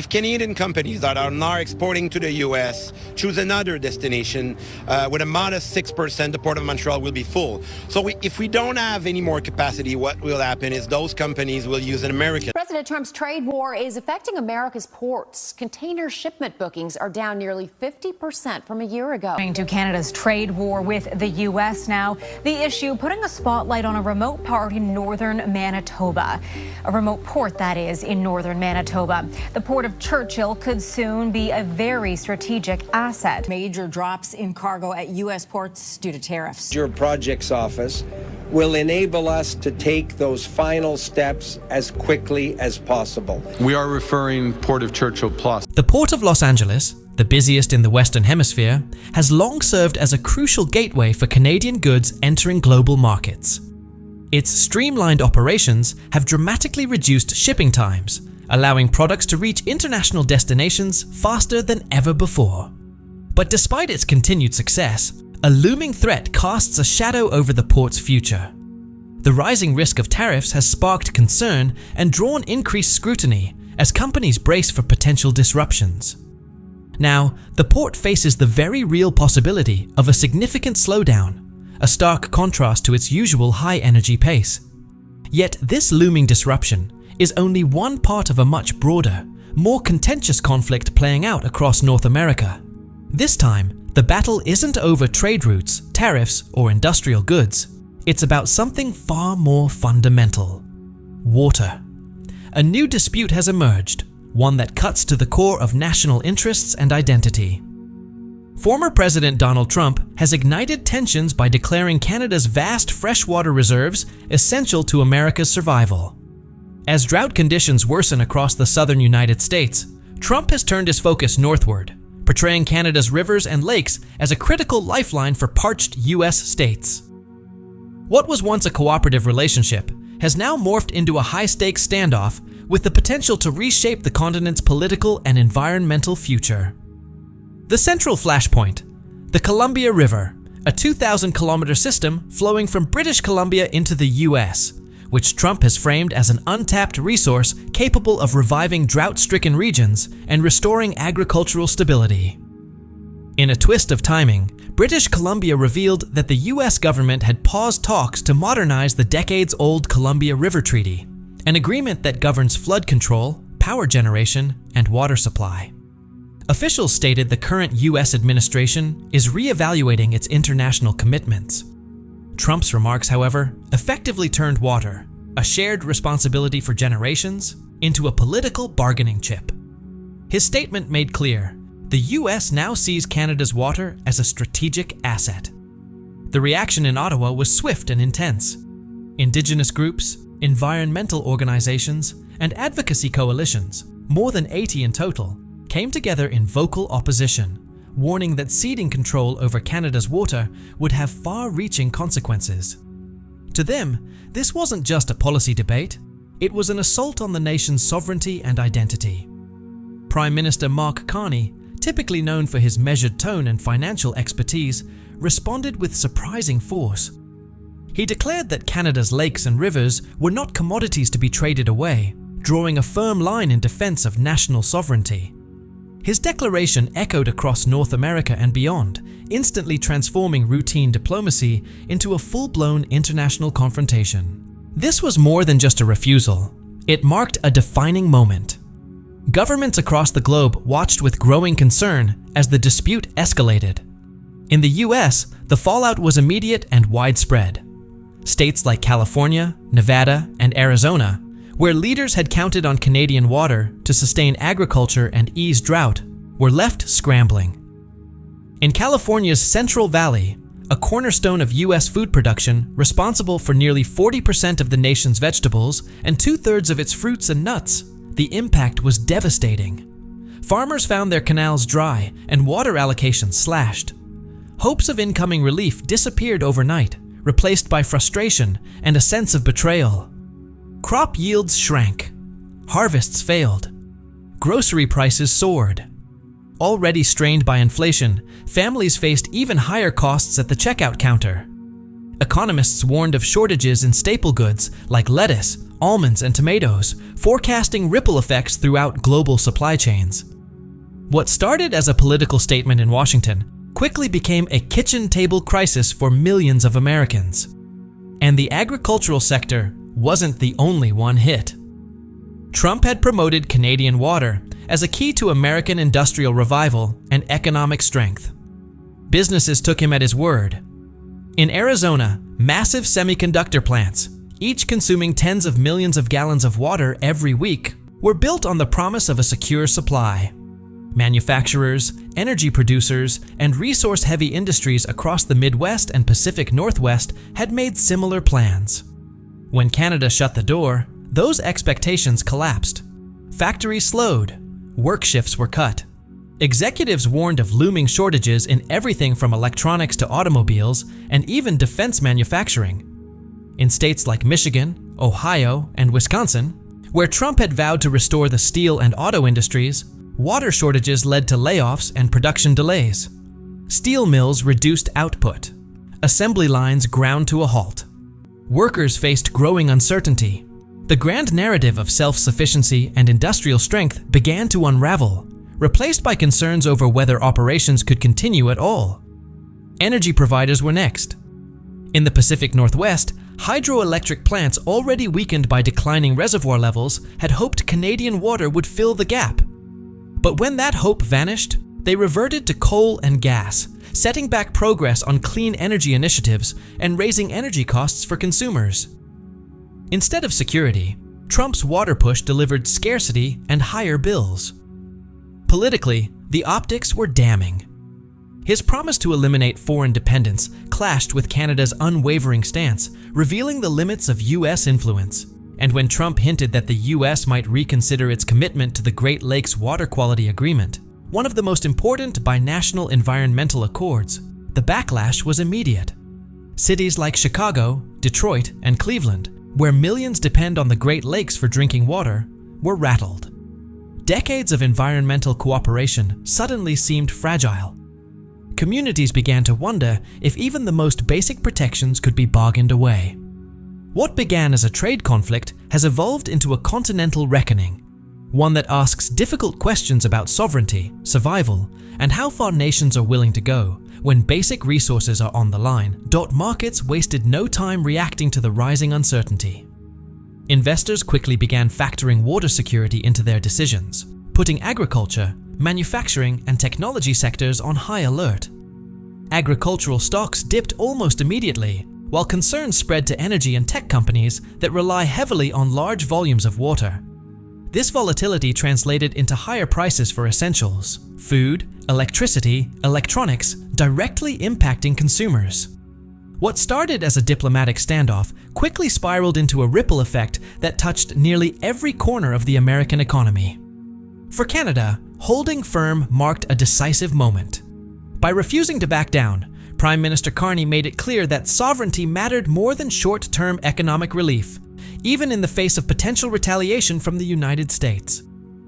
if Canadian companies that are now exporting to the U.S. choose another destination with a modest 6%, the Port of Montreal will be full. So if we don't have any more capacity, what will happen is those companies will use an American. President Trump's trade war is affecting America's ports. Container shipment bookings are down nearly 50% from a year ago. Turning to Canada's trade war with the U.S. now, the issue putting a spotlight on a remote part in northern Manitoba. A remote port, that is, in northern Manitoba. The port of Churchill could soon be a very strategic asset. Major drops in cargo at U.S. ports due to tariffs. Your projects office will enable us to take those final steps as quickly as possible. We are referring Port of Churchill Plus. The Port of Los Angeles, the busiest in the Western Hemisphere, has long served as a crucial gateway for Canadian goods entering global markets. Its streamlined operations have dramatically reduced shipping times, allowing products to reach international destinations faster than ever before. But despite its continued success, a looming threat casts a shadow over the port's future. The rising risk of tariffs has sparked concern and drawn increased scrutiny as companies brace for potential disruptions. Now, the port faces the very real possibility of a significant slowdown, a stark contrast to its usual high-energy pace. Yet this looming disruption is only one part of a much broader, more contentious conflict playing out across North America. This time, the battle isn't over trade routes, tariffs, or industrial goods. It's about something far more fundamental: water. A new dispute has emerged, one that cuts to the core of national interests and identity. Former President Donald Trump has ignited tensions by declaring Canada's vast freshwater reserves essential to America's survival. As drought conditions worsen across the southern United States, Trump has turned his focus northward, portraying Canada's rivers and lakes as a critical lifeline for parched U.S. states. What was once a cooperative relationship has now morphed into a high-stakes standoff with the potential to reshape the continent's political and environmental future. The central flashpoint, the Columbia River, a 2,000-kilometer system flowing from British Columbia into the U.S., which Trump has framed as an untapped resource capable of reviving drought-stricken regions and restoring agricultural stability. In a twist of timing, British Columbia revealed that the U.S. government had paused talks to modernize the decades-old Columbia River Treaty, an agreement that governs flood control, power generation, and water supply. Officials stated the current U.S. administration is re-evaluating its international commitments. Trump's remarks, however, effectively turned water, a shared responsibility for generations, into a political bargaining chip. His statement made clear, the U.S. now sees Canada's water as a strategic asset. The reaction in Ottawa was swift and intense. Indigenous groups, environmental organizations, and advocacy coalitions, more than 80 in total, came together in vocal opposition, warning that ceding control over Canada's water would have far-reaching consequences. To them, this wasn't just a policy debate, it was an assault on the nation's sovereignty and identity. Prime Minister Mark Carney, typically known for his measured tone and financial expertise, responded with surprising force. He declared that Canada's lakes and rivers were not commodities to be traded away, drawing a firm line in defense of national sovereignty. His declaration echoed across North America and beyond, instantly transforming routine diplomacy into a full-blown international confrontation. This was more than just a refusal. It marked a defining moment. Governments across the globe watched with growing concern as the dispute escalated. In the US, the fallout was immediate and widespread. States like California, Nevada, and Arizona, where leaders had counted on Canadian water to sustain agriculture and ease drought, were left scrambling. In California's Central Valley, a cornerstone of U.S. food production responsible for nearly 40% of the nation's vegetables and 2/3 of its fruits and nuts, the impact was devastating. Farmers found their canals dry and water allocations slashed. Hopes of incoming relief disappeared overnight, replaced by frustration and a sense of betrayal. Crop yields shrank. Harvests failed. Grocery prices soared. Already strained by inflation, families faced even higher costs at the checkout counter. Economists warned of shortages in staple goods like lettuce, almonds, and tomatoes, forecasting ripple effects throughout global supply chains. What started as a political statement in Washington quickly became a kitchen table crisis for millions of Americans. And the agricultural sector wasn't the only one hit. Trump had promoted Canadian water as a key to American industrial revival and economic strength. Businesses took him at his word. In Arizona, massive semiconductor plants, each consuming tens of millions of gallons of water every week, were built on the promise of a secure supply. Manufacturers, energy producers, and resource-heavy industries across the Midwest and Pacific Northwest had made similar plans. When Canada shut the door, those expectations collapsed. Factories slowed. Work shifts were cut. Executives warned of looming shortages in everything from electronics to automobiles and even defense manufacturing. In states like Michigan, Ohio, and Wisconsin, where Trump had vowed to restore the steel and auto industries, water shortages led to layoffs and production delays. Steel mills reduced output. Assembly lines ground to a halt. Workers faced growing uncertainty. The grand narrative of self-sufficiency and industrial strength began to unravel, replaced by concerns over whether operations could continue at all. Energy providers were next. In the Pacific Northwest, hydroelectric plants already weakened by declining reservoir levels had hoped Canadian water would fill the gap. But when that hope vanished, they reverted to coal and gas, setting back progress on clean energy initiatives and raising energy costs for consumers. Instead of security, Trump's water push delivered scarcity and higher bills. Politically, the optics were damning. His promise to eliminate foreign dependence clashed with Canada's unwavering stance, revealing the limits of U.S. influence. And when Trump hinted that the U.S. might reconsider its commitment to the Great Lakes Water Quality Agreement, one of the most important binational environmental accords, the backlash was immediate. Cities like Chicago, Detroit, and Cleveland, where millions depend on the Great Lakes for drinking water, were rattled. Decades of environmental cooperation suddenly seemed fragile. Communities began to wonder if even the most basic protections could be bargained away. What began as a trade conflict has evolved into a continental reckoning, one that asks difficult questions about sovereignty, survival, and how far nations are willing to go when basic resources are on the line. Markets wasted no time reacting to the rising uncertainty. Investors quickly began factoring water security into their decisions, putting agriculture, manufacturing, and technology sectors on high alert. Agricultural stocks dipped almost immediately, while concerns spread to energy and tech companies that rely heavily on large volumes of water. This volatility translated into higher prices for essentials, food, electricity, electronics, directly impacting consumers. What started as a diplomatic standoff quickly spiraled into a ripple effect that touched nearly every corner of the American economy. For Canada, holding firm marked a decisive moment. By refusing to back down, Prime Minister Carney made it clear that sovereignty mattered more than short-term economic relief, even in the face of potential retaliation from the United States.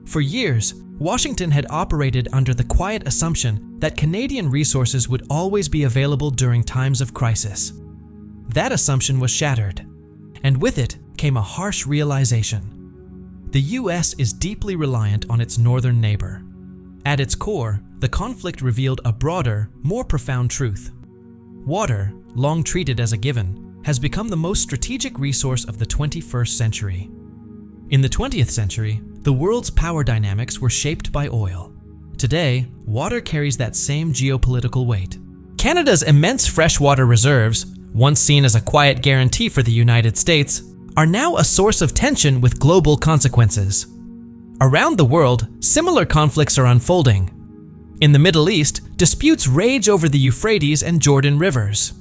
For years, Washington had operated under the quiet assumption that Canadian resources would always be available during times of crisis. That assumption was shattered, and with it came a harsh realization. The U.S. is deeply reliant on its northern neighbor. At its core, the conflict revealed a broader, more profound truth. Water, long treated as a given, has become the most strategic resource of the 21st century. In the 20th century, the world's power dynamics were shaped by oil. Today, water carries that same geopolitical weight. Canada's immense freshwater reserves, once seen as a quiet guarantee for the United States, are now a source of tension with global consequences. Around the world, similar conflicts are unfolding. In the Middle East, disputes rage over the Euphrates and Jordan rivers.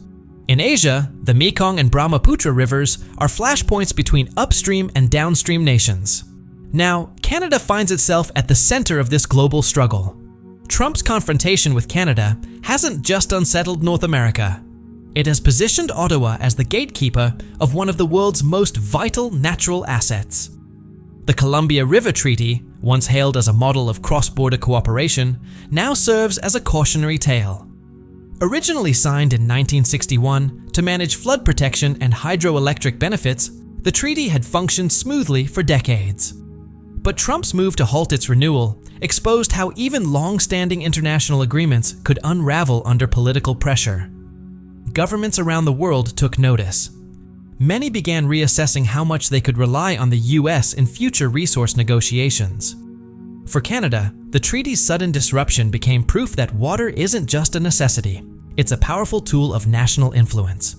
In Asia, the Mekong and Brahmaputra rivers are flashpoints between upstream and downstream nations. Now, Canada finds itself at the center of this global struggle. Trump's confrontation with Canada hasn't just unsettled North America. It has positioned Ottawa as the gatekeeper of one of the world's most vital natural assets. The Columbia River Treaty, once hailed as a model of cross-border cooperation, now serves as a cautionary tale. Originally signed in 1961 to manage flood protection and hydroelectric benefits, The treaty had functioned smoothly for decades. But Trump's move to halt its renewal exposed how even long-standing international agreements could unravel under political pressure. Governments around the world took notice. Many began reassessing how much they could rely on the US in future resource negotiations. For Canada, the treaty's sudden disruption became proof that water isn't just a necessity, it's a powerful tool of national influence.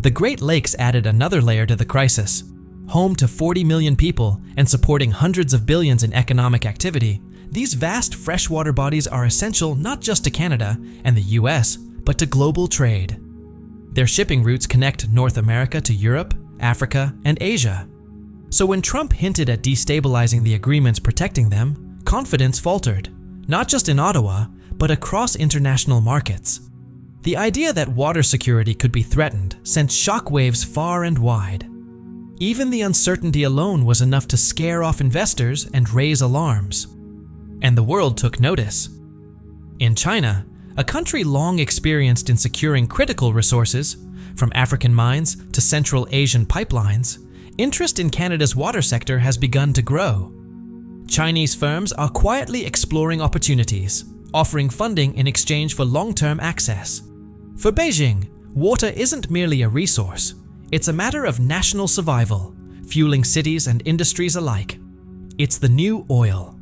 The Great Lakes added another layer to the crisis. Home to 40 million people and supporting hundreds of billions in economic activity, these vast freshwater bodies are essential not just to Canada and the US, but to global trade. Their shipping routes connect North America to Europe, Africa, and Asia. So when Trump hinted at destabilizing the agreements protecting them, confidence faltered, not just in Ottawa, but across international markets. The idea that water security could be threatened sent shockwaves far and wide. Even the uncertainty alone was enough to scare off investors and raise alarms. And the world took notice. In China, a country long experienced in securing critical resources, from African mines to Central Asian pipelines, interest in Canada's water sector has begun to grow. Chinese firms are quietly exploring opportunities, offering funding in exchange for long-term access. For Beijing, water isn't merely a resource. It's a matter of national survival, fueling cities and industries alike. It's the new oil.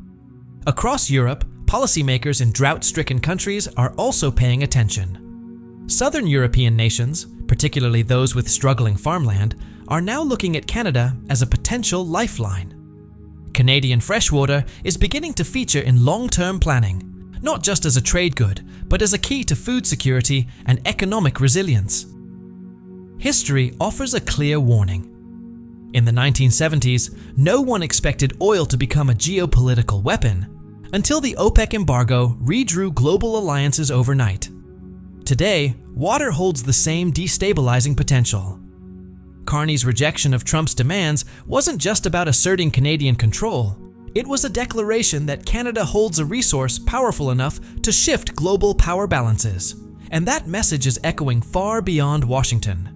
Across Europe, policymakers in drought-stricken countries are also paying attention. Southern European nations, particularly those with struggling farmland, are now looking at Canada as a potential lifeline. Canadian freshwater is beginning to feature in long-term planning, not just as a trade good, but as a key to food security and economic resilience. History offers a clear warning. In the 1970s, no one expected oil to become a geopolitical weapon until the OPEC embargo redrew global alliances overnight. Today, water holds the same destabilizing potential. Carney's rejection of Trump's demands wasn't just about asserting Canadian control. It was a declaration that Canada holds a resource powerful enough to shift global power balances. And that message is echoing far beyond Washington.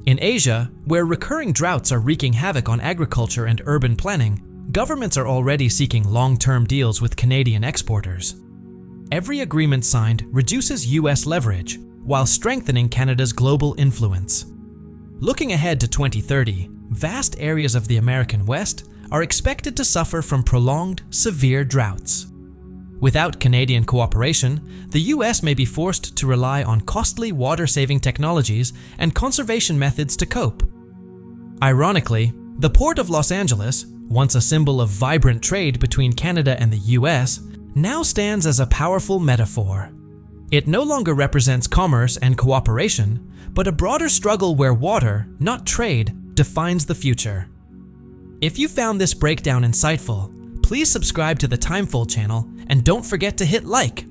In Asia, where recurring droughts are wreaking havoc on agriculture and urban planning, governments are already seeking long-term deals with Canadian exporters. Every agreement signed reduces US leverage while strengthening Canada's global influence. Looking ahead to 2030, vast areas of the American West are expected to suffer from prolonged, severe droughts. Without Canadian cooperation, the US may be forced to rely on costly water-saving technologies and conservation methods to cope. Ironically, the Port of Los Angeles, once a symbol of vibrant trade between Canada and the US, now stands as a powerful metaphor. It no longer represents commerce and cooperation, but a broader struggle where water, not trade, defines the future. If you found this breakdown insightful, please subscribe to the Timefold channel and don't forget to hit like.